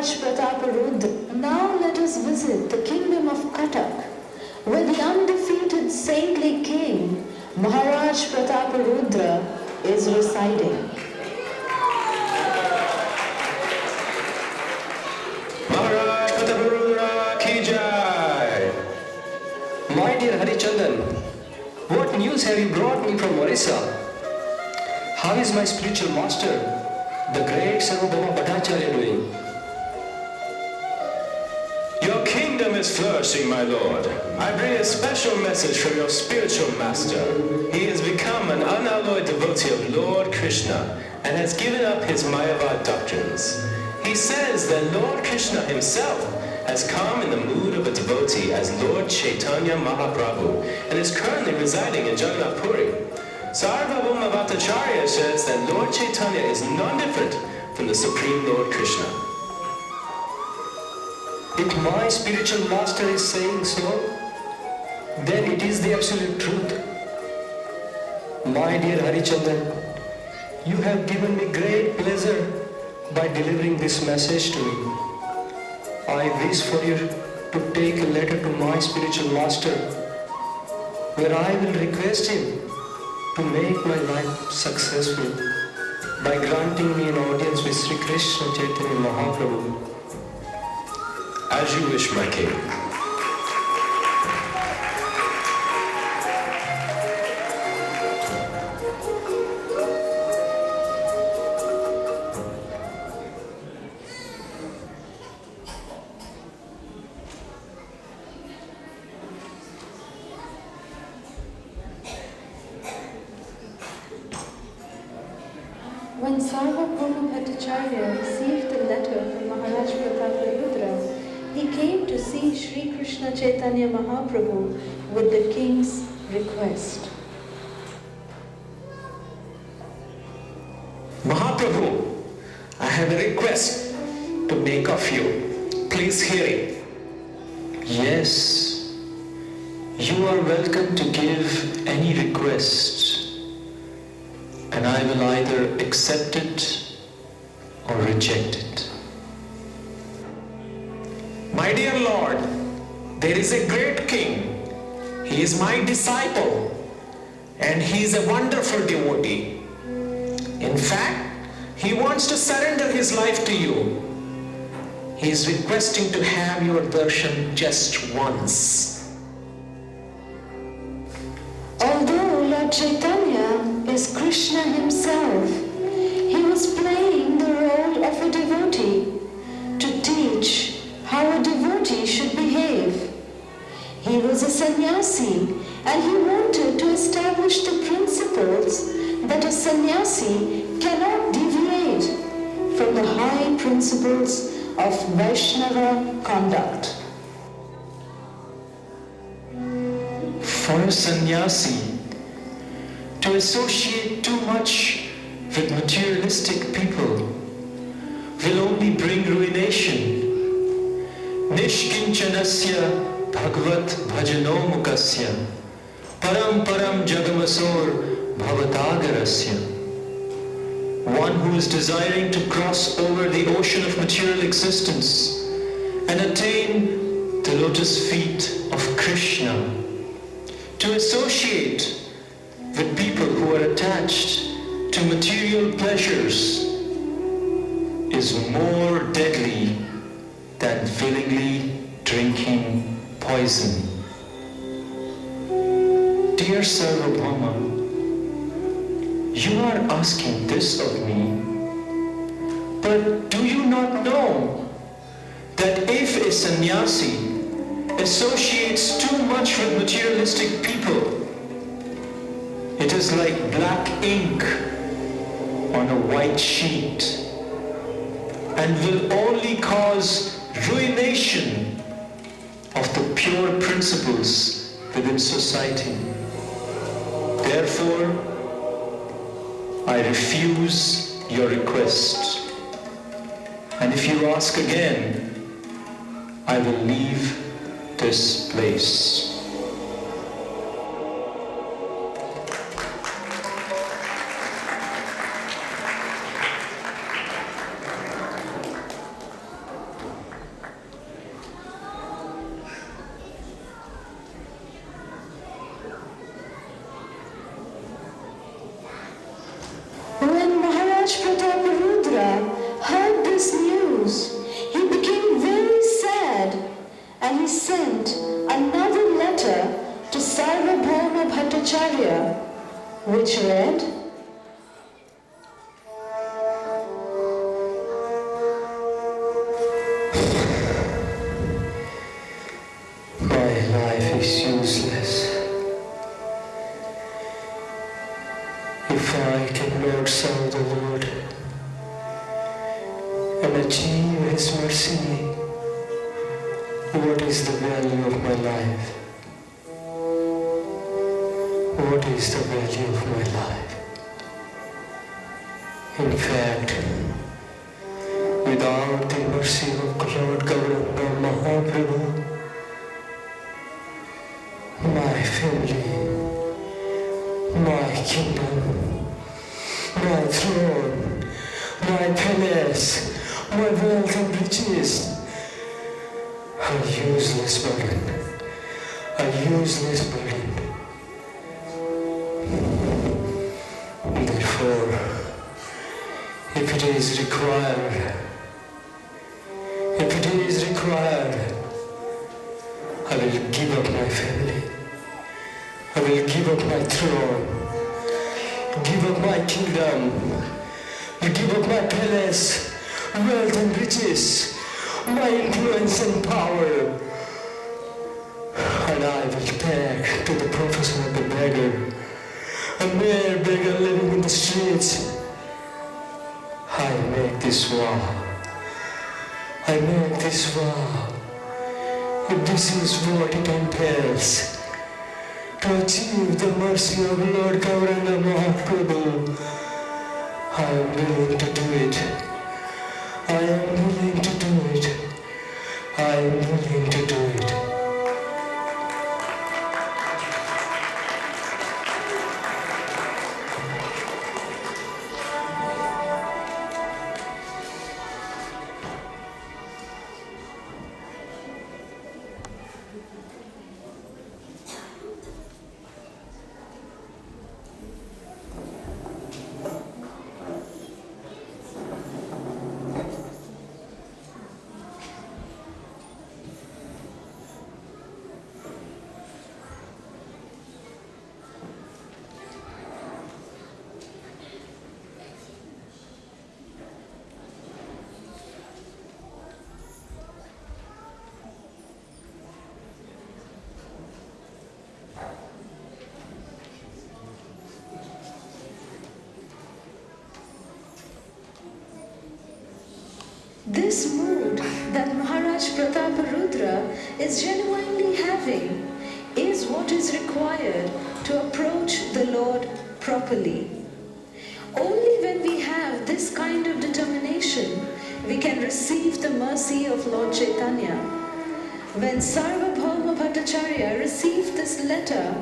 Maharaj Prataparudra. Now let us visit the kingdom of Katak, where the undefeated saintly king Maharaj Prataparudra is residing. Maharaj Prataparudra ki jai! My dear Harichandan, what news have you brought me from Orissa? How is my spiritual master, the great Sarvabhauma Bhattacharya, doing? Your kingdom is flourishing, my lord. I bring a special message from your spiritual master. He has become an unalloyed devotee of Lord Krishna and has given up his Mayavad doctrines. He says that Lord Krishna himself has come in the mood of a devotee as Lord Chaitanya Mahaprabhu and is currently residing in Jagannath Puri. Sarvabhauma Bhattacharya says that Lord Chaitanya is none different from the Supreme Lord Krishna. If my spiritual master is saying so, then it is the absolute truth. My dear Harichandan, you have given me great pleasure by delivering this message to me. I wish for you to take a letter to my spiritual master, where I will request him to make my life successful by granting me an audience with Sri Krishna Chaitanya Mahaprabhu. As you wish, my king. When Sarvabhauma Bhattacharya received the letter from Maharaj Prataparudra, he came to see Sri Krishna Chaitanya Mahaprabhu with the king's request. Mahaprabhu, I have a request to make of you. Please hear it. Yes, you are welcome to give any request, and I will either accept it or reject it. My dear Lord, there is a great king. He is my disciple and he is a wonderful devotee. In fact, he wants to surrender his life to you. He is requesting to have your darshan just once. Although Lord Chaitanya is Krishna himself, he was playing the role of a devotee to teach how a devotee should behave. He was a sannyasi and he wanted to establish the principles that a sannyasi cannot deviate from the high principles of Vaishnava conduct. For a sannyasi to associate too much with materialistic people will only bring ruination. Nishkinchanasya bhagavat bhajano mukasya param param jagamasor bhavatagarasya. One who is desiring to cross over the ocean of material existence and attain the lotus feet of Krishna, to associate with people who are attached to material pleasures is more deadly than willingly drinking poison. Dear Sarvabhauma, you are asking this of me, but do you not know that if a sannyasi associates too much with materialistic people, it is like black ink on a white sheet and will only cause ruination of the pure principles within society. Therefore, I refuse your request. And if you ask again, I will leave this place. news, he became very sad, and he sent another letter to Sarvabhauma Bhattacharya, which read, My life is useless. If I cannot serve the Lord and achieve His mercy, what is the value of my life? What is the value of my life? In fact, without the mercy of Lord Gaura Mahaprabhu, my family, my kingdom, my throne, my palace, my wealth and riches are useless burden, a useless burden. Therefore, if it is required, I will give up my family. I will give up my throne, give up my kingdom, give up my palace, wealth and riches, my influence and power. And I will take to the profession of the beggar, a mere beggar living in the streets. I make this vow. If this is what it entails, to achieve the mercy of Lord Gauranga Mahaprabhu, I am willing to do it. I am willing to do it. I am willing to do it. This mood that Maharaj Prataparudra is genuinely having is what is required to approach the Lord properly. Only when we have this kind of determination, we can receive the mercy of Lord Chaitanya. When Sarvabhauma Bhattacharya received this letter,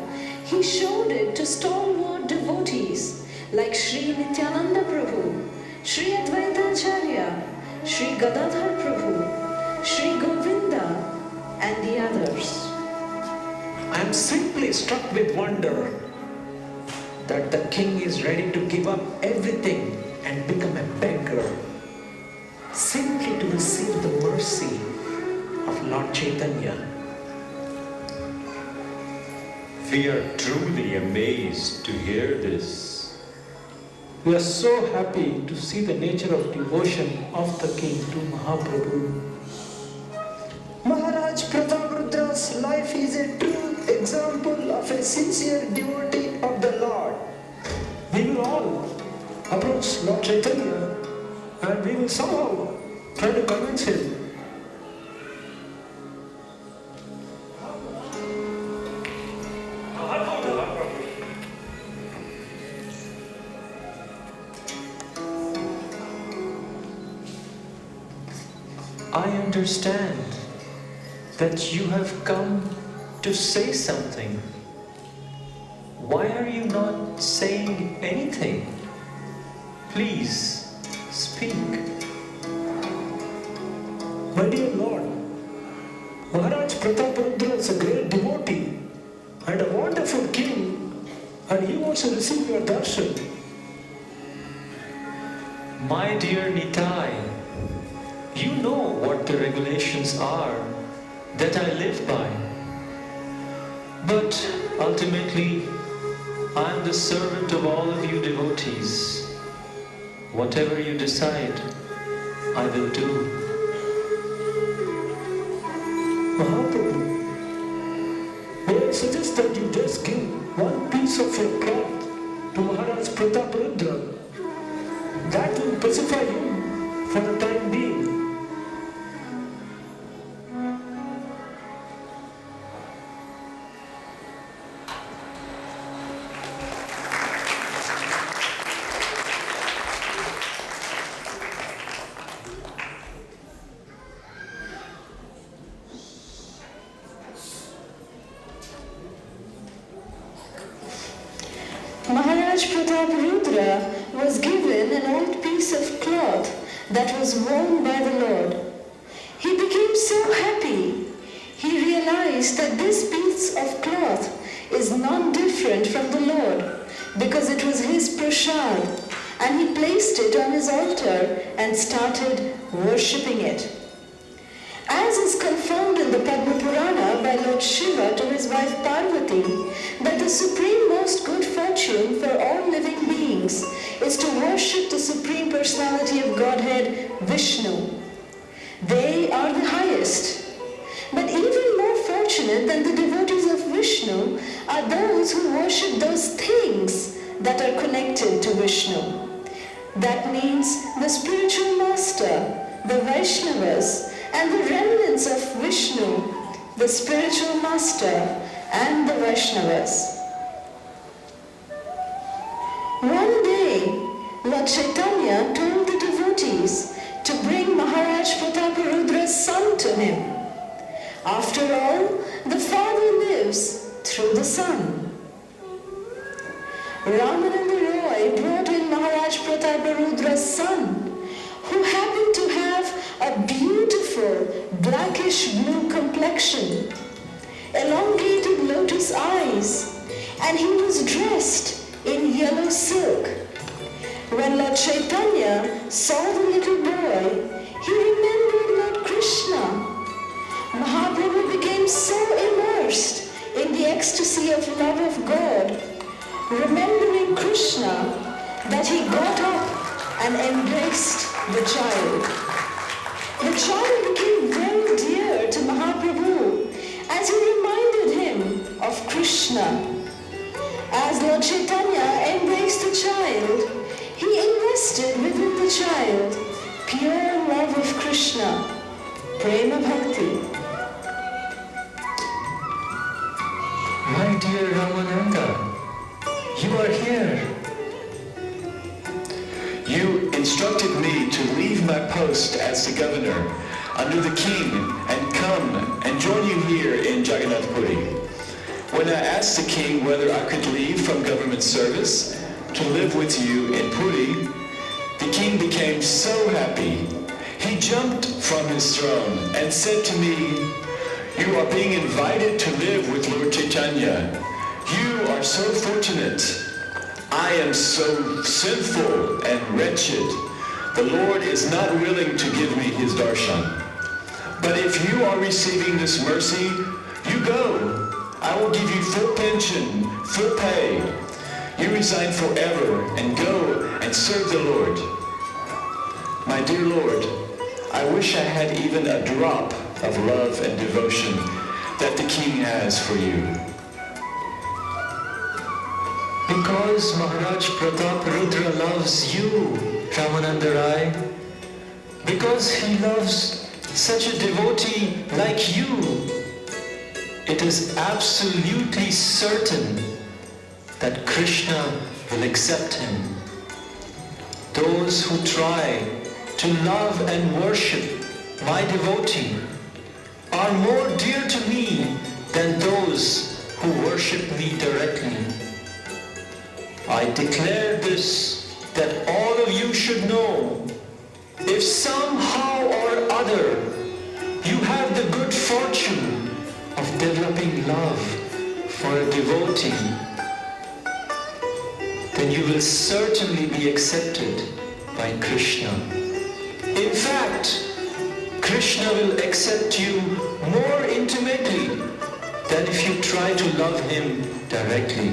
he showed it to stalwart devotees like Sri Nityananda Prabhu, Sri Advaita Acharya, Sri Gadadhar Prabhu, Sri Govinda, and the others. I am simply struck with wonder that the king is ready to give up everything and become a beggar simply to receive the mercy of Lord Chaitanya. We are truly amazed to hear this. We are so happy to see the nature of devotion of the king to Mahaprabhu. Maharaj Prataparudra's life is a true example of a sincere devotee of the Lord. We will all approach Lord Chaitanya and we will somehow try to convince him. I understand that you have come to say something. Why are you not saying anything? Please speak. My dear Lord, Maharaj Prataparudra is a great devotee and a wonderful king, and he wants to receive your darshan. My dear Nitai, You know what the regulations are that I live by. But ultimately, I am the servant of all of you devotees. Whatever you decide, I will do. Mahaprabhu, may I suggest that you just give one piece of your cloth to Maharaj Prataparudra. That will pacify him for the time being. Maharaj Prataparudra was given an old piece of cloth that was worn by the Lord. He became so happy. He realized that this piece of cloth is not different from the Lord because it was his prasad, and he placed it on his altar and started worshipping it. As is confirmed in the Padma Purana by Lord Shiva to his wife Parvati, that the supreme most good fortune for all living beings is to worship the Supreme Personality of Godhead, Vishnu. They are the highest. But even more fortunate than the devotees of Vishnu are those who worship those things that are connected to Vishnu. That means the spiritual master, the Vaishnavas, and the remnants of Vishnu, the spiritual master, and the Vaishnavas. One day, Lord Chaitanya told the devotees to bring Maharaj Prataparudra's son to him. After all, the Father lives through the Son. Ramananda Roy brought in Maharaj Prataparudra's son, who happened to have a beautiful blackish blue complexion, elongated lotus eyes, and he was dressed in yellow silk. When Lord Chaitanya saw the little boy, he remembered Lord Krishna. Mahaprabhu became so immersed in the ecstasy of love of God, remembering Krishna, that he got up and embraced the child. The child became very dear to Mahaprabhu as he reminded him of Krishna. As Lord Chaitanya embraced the child, he invested within the child pure love of Krishna, prema bhakti. My dear Ramananda, you are here. You instructed me to leave my post as the governor under the king and come and join you here in Jagannath Puri. When I asked the king whether I could leave from government service to live with you in Puri, the king became so happy. He jumped from his throne and said to me, "You are being invited to live with Lord Chaitanya. You are so fortunate. I am so sinful and wretched. The Lord is not willing to give me his darshan. But if you are receiving this mercy, you go. I will give you full pension, full pay. You resign forever and go and serve the Lord." My dear Lord, I wish I had even a drop of love and devotion that the king has for you. Because Maharaj Prataparudra loves you, Ramananda Rai, because he loves such a devotee like you, it is absolutely certain that Krishna will accept him. Those who try to love and worship my devotee are more dear to me than those who worship me directly. I declare this, that all of you should know. If somehow or other you have the good fortune of developing love for a devotee, then you will certainly be accepted by Krishna. In fact, Krishna will accept you more intimately than if you try to love him directly.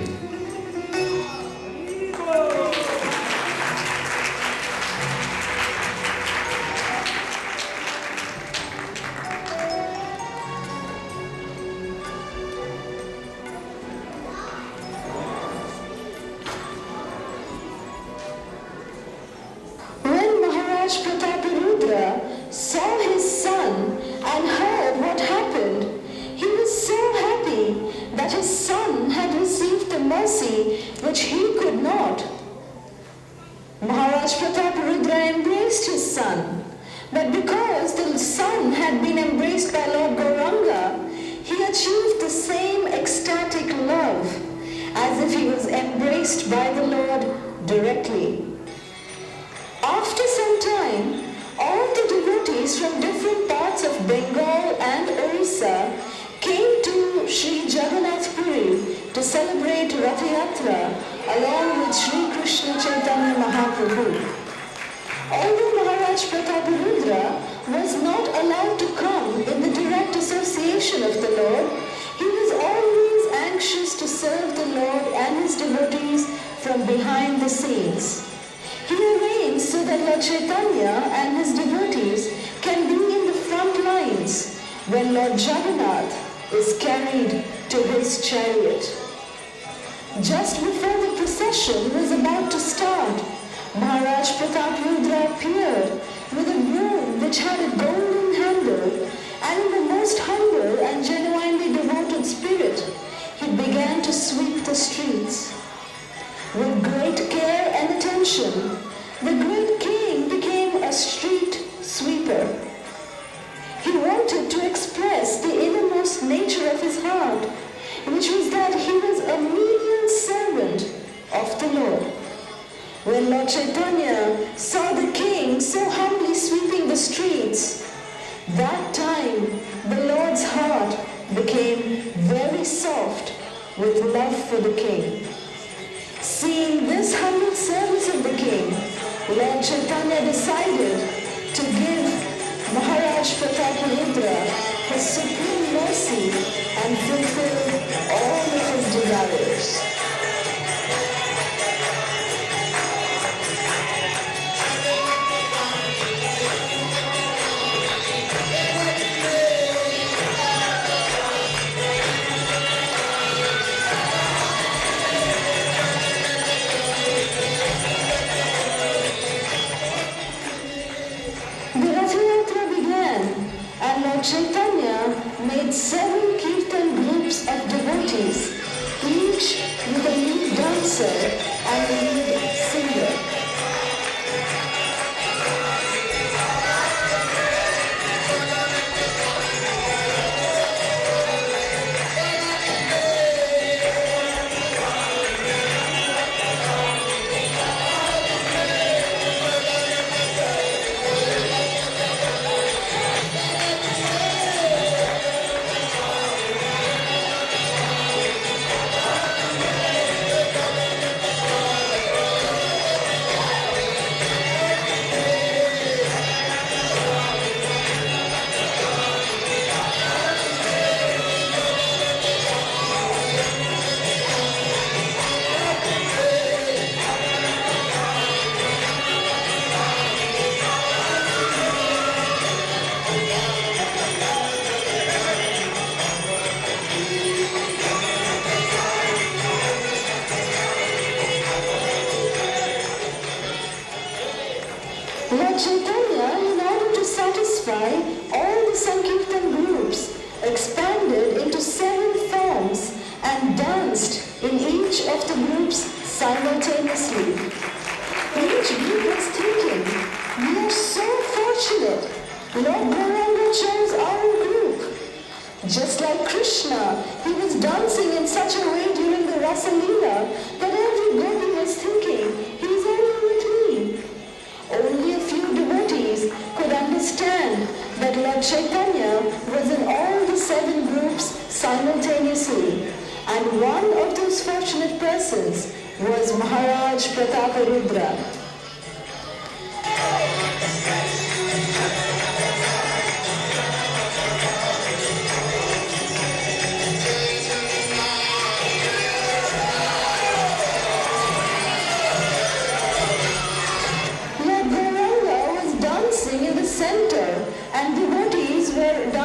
When Maharaj Prataparudra saw his son and heard what happened, he was so happy that his son had received the mercy which he could not. Maharaj Prataparudra embraced his son, but because the son had been embraced by Lord Gauranga, he achieved the same ecstatic love as if he was embraced by the Lord directly. After some time, all the devotees from different parts of Bengal and Orissa came to Sri Jagannath Puri to celebrate Rath Yatra along with Sri Krishna Chaitanya Mahaprabhu. Although Maharaj Prataparudra was not allowed to come in the direct association of the Lord, he was always anxious to serve the Lord and his devotees from behind the scenes. He arranged so that Lord Chaitanya and his devotees can be in the front lines when Lord Jagannath is carried to his chariot. Just before the procession was about to start, Maharaj Prataparudra appeared with a broom which had a golden handle, and in the most humble and genuinely devoted spirit, he began to sweep the streets. With great care and attention, the great king became a street sweeper. He wanted to express the innermost nature of his heart, which was that he was a menial servant of the Lord. When Lord Chaitanya saw the king so humbly sweeping the streets, that time the Lord's heart became very soft with love for the king. Seeing this humble service of the king, Lord Chaitanya decided to give Maharaj Prataparudra his supreme mercy and fulfill all of his desires. And Lord Chaitanya made 7 kirtan groups of devotees, each with a lead dancer and a lead singer. Lord Chaitanya, in order to satisfy all the Sankirtan groups, expanded into 7 forms and danced in each of the groups simultaneously. Each group was thinking, we are so fortunate. Lord Gauranga chose our group. Just like Krishna, he was dancing in such a way during the Rasa Leela that every gopi was thinking, he is only with me. Only a few devotees could understand that Lord Chaitanya was in all the 7 groups simultaneously, and one of those fortunate persons was Maharaj Prataparudra.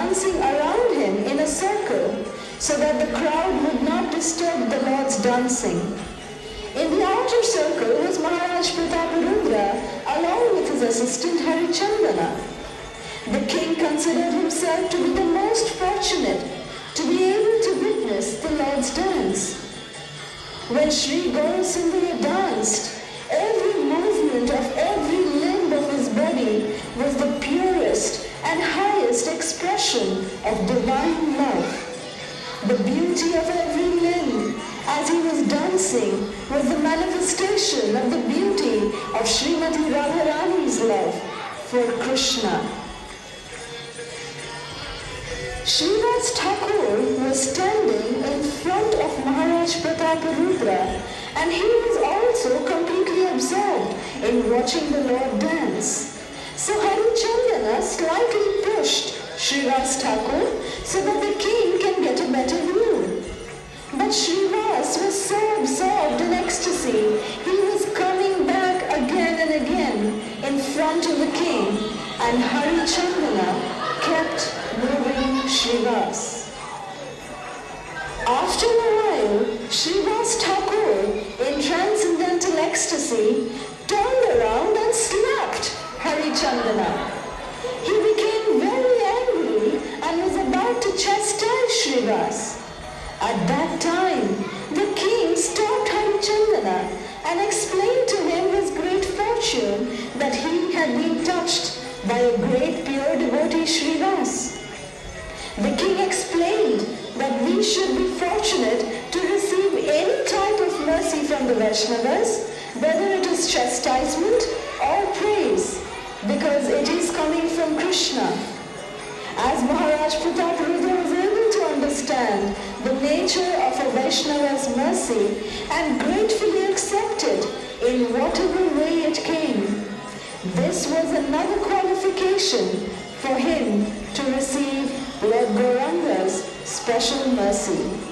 dancing around him in a circle so that the crowd would not disturb the Lord's dancing. In the outer circle was Maharaj Prataparudra along with his assistant Harichandana. The king considered himself to be the most fortunate to be able to witness the Lord's dance. When Sri Gaurasundara danced, every movement of every limb of his body was the purest and highest expression of divine love. The beauty of every limb as he was dancing was the manifestation of the beauty of Srimati Radharani's love for Krishna. Srivas Thakur was standing in front of Maharaj Prataparudra, and he was also completely absorbed in watching the Lord dance. So Harichandana slightly pushed Srivas Thakur so that the king can get a better view. But Srivas was so absorbed in ecstasy, he was coming back again and again in front of the king, and Harichandana kept moving Srivas. After a while, Srivas Thakur, in transcendental ecstasy, turned around and slapped Harichandana. He became very angry and was about to chastise Srivas. At that time, the king stopped Harichandana and explained to him his great fortune that he had been touched by a great pure devotee Srivas. The king explained that we should be fortunate to receive any type of mercy from the Vaishnavas, whether it is chastisement or praise, because it is coming from Krishna. As Maharaj Prataparudra was able to understand the nature of a Vaishnava's mercy and gratefully accept it in whatever way it came, this was another qualification for him to receive Lord Gauranga's special mercy.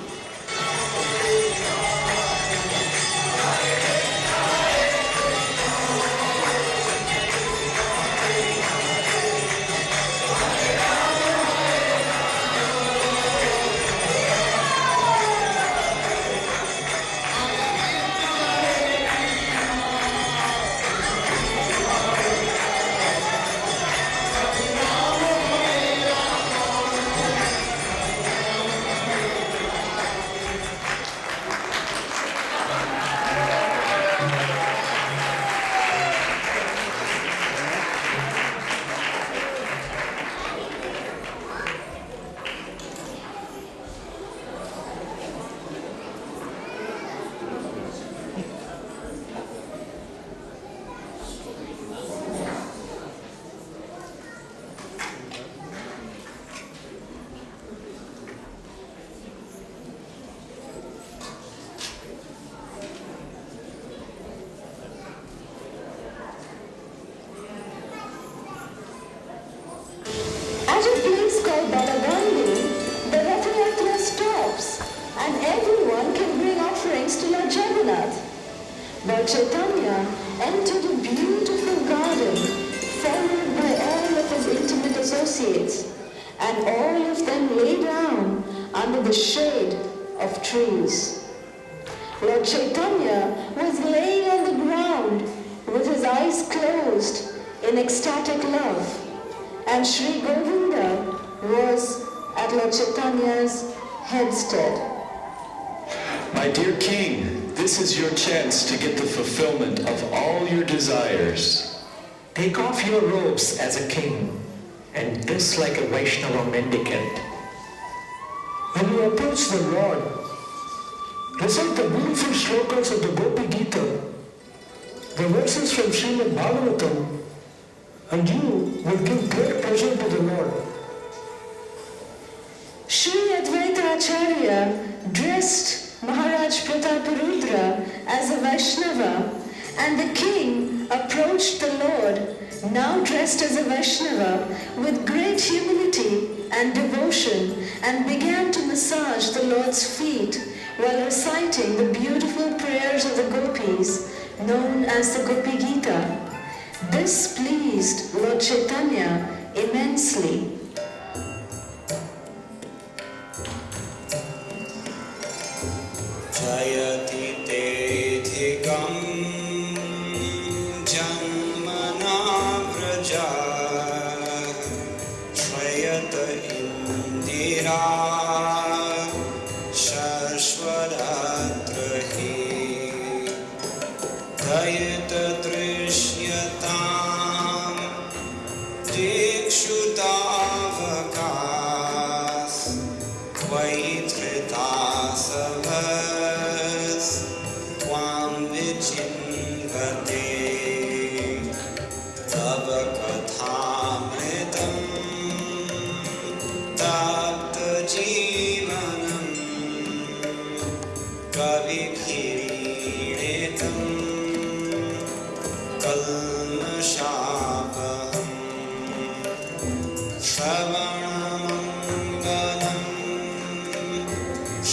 Lord Chaitanya entered a beautiful garden followed by all of his intimate associates, and all of them lay down under the shade of trees. Lord Chaitanya was laying on the ground with his eyes closed in ecstatic love, and Sri Govinda was at Lord Chaitanya's headstead. My dear King, this is your chance to get the fulfillment of all your desires. Take off your robes as a king and dress like a Vaishnava mendicant. When you approach the Lord, recite the beautiful shlokas of the Gopi Gita, the verses from Srimad Bhagavatam, and you will give great pleasure to the Lord. Sri Advaita Acharya dressed Maharaj Prataparudra as a Vaishnava, and the king approached the Lord, now dressed as a Vaishnava, with great humility and devotion, and began to massage the Lord's feet while reciting the beautiful prayers of the gopis known as the Gopi Gita. This pleased Lord Chaitanya immensely. जयति तेऽधिकं जन्मना व्रजा श्रयत इन्दिरा शश्वरात्र हि दयितदृश्यतां दिक्षुतावकाश त्वयि धृतासभस् त्वां विचिन्वते तव कथामृतं तप्तजीवनं कविभिरीडितं कल्मषापहम् श्रवणमङ्गलं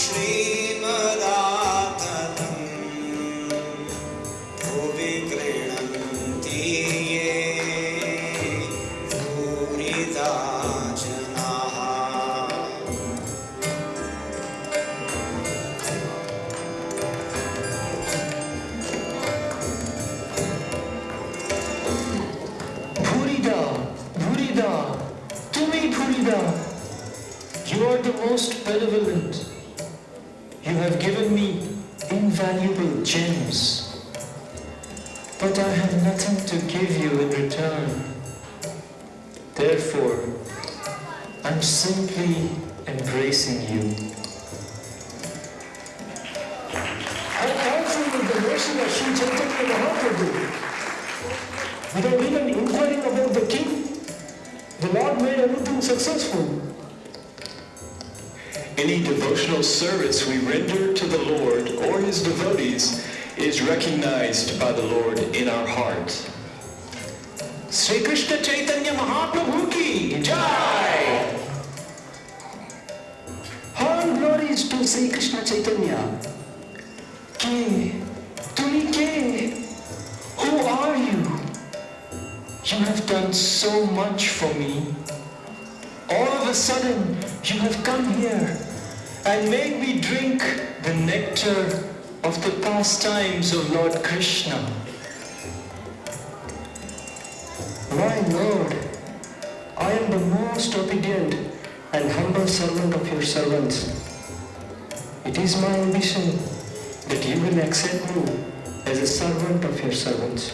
श्रीमदाततं भुवि गृह्णन्ति ये भूरिदा जनाः। Bhurida, Bhurida, Tumi Bhurida, you are the most benevolent. You have given me invaluable gems, but I have nothing to give you in return. Therefore, I'm simply embracing you. How powerful is the mercy of Sri Chaitanya Mahaprabhu? Without even inquiring about the king, the Lord made everything successful. Any devotional service we render to the Lord or His devotees is recognized by the Lord in our heart. Sri Krishna Chaitanya Mahaprabhu ki Jai! All glories to Sri Krishna Chaitanya. Ke, Tumi Ke, who are you? You have done so much for me. All of a sudden, you have come here and made me drink the nectar of the pastimes of Lord Krishna. My Lord, I am the most obedient and humble servant of your servants. It is my ambition that you will accept me as a servant of your servants.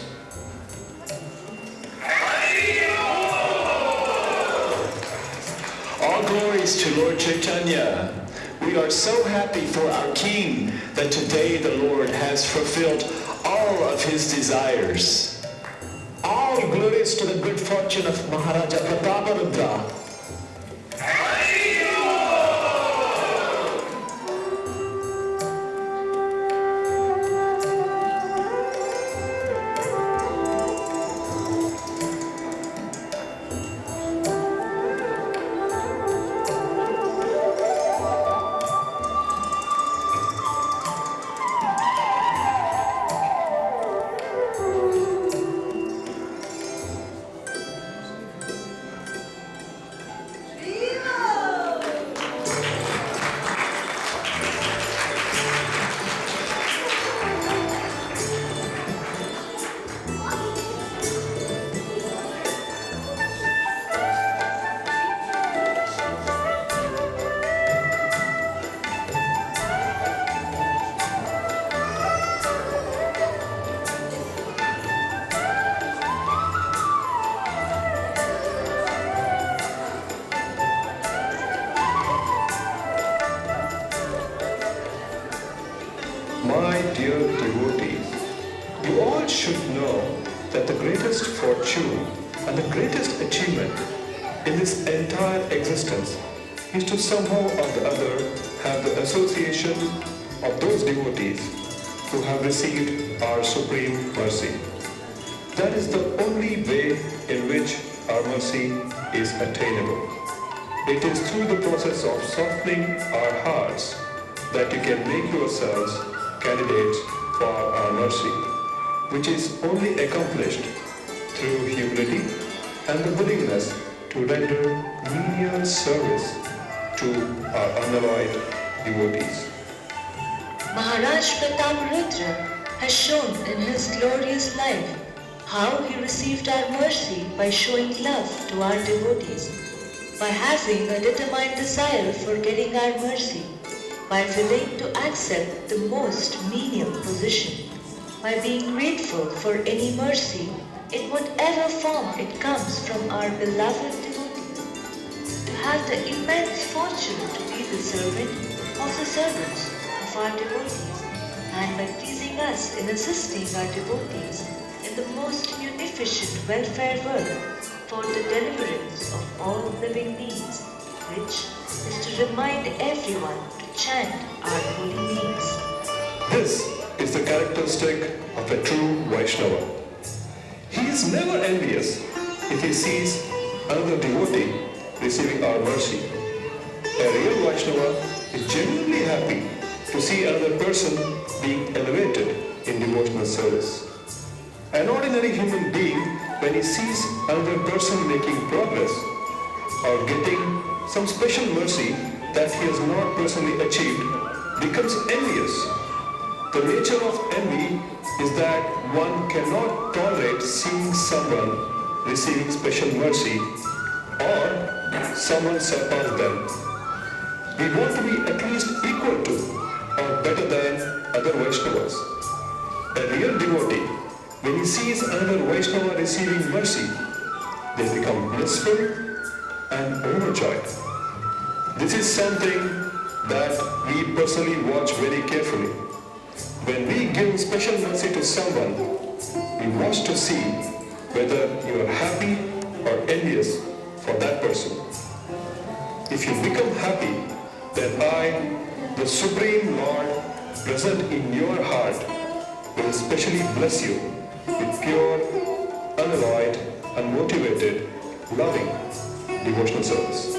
All glories to Lord Chaitanya. We are so happy for our King that today the Lord has fulfilled all of his desires. All glories to the good fortune of Maharaja Prataparudra. My dear devotees, you all should know that the greatest fortune and the greatest achievement in this entire existence is to somehow or the other have the association of those devotees who have received our supreme mercy. That is the only way in which our mercy is attainable. It is through the process of softening our hearts that you can make yourselves candidates for our mercy, which is only accomplished through humility and the willingness to render menial service to our unalloyed devotees. Maharaj Prataparudra has shown in his glorious life how he received our mercy by showing love to our devotees, by having a determined desire for getting our mercy, by willing to accept the most menial position, by being grateful for any mercy in whatever form it comes from our beloved devotees, to have the immense fortune to be the servant of the servants of our devotees, and by pleasing us in assisting our devotees in the most munificent welfare work for the deliverance of all living beings, which is to remind everyone to chant our holy names. This is the characteristic of a true Vaishnava. He is never envious if he sees another devotee receiving our mercy. A real Vaishnava is genuinely happy to see another person being elevated in devotional service. An ordinary human being, when he sees another person making progress or getting some special mercy that he has not personally achieved, becomes envious. The nature of envy is that one cannot tolerate seeing someone receiving special mercy or someone surpass them. We want to be at least equal to or better than other Vaishnavas. A real devotee, when he sees another Vaishnava receiving mercy, they become blissful and overjoyed. This is something that we personally watch very carefully. When we give special mercy to someone, we watch to see whether you are happy or envious for that person. If you become happy, then I, the Supreme Lord, present in your heart, will especially bless you with pure, unalloyed, unmotivated, loving devotional service.